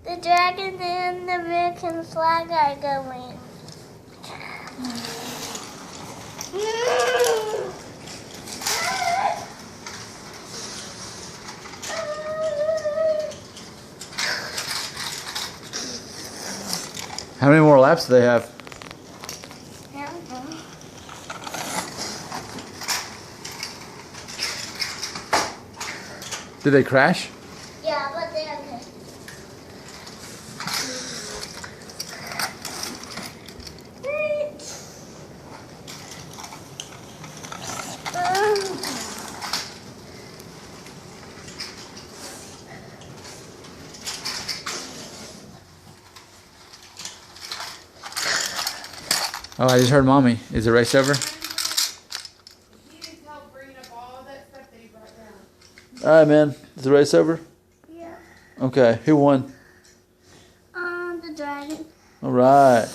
The dragon and the American flag are going. How many more laps do they have? Did they crash? Yeah, but they're okay. Oh, I just heard Mommy. Is the race over? He needs help bringing up all that stuff that he brought down. All right, man. Is the race over? Yeah. Okay. Who won? The dragon. All right.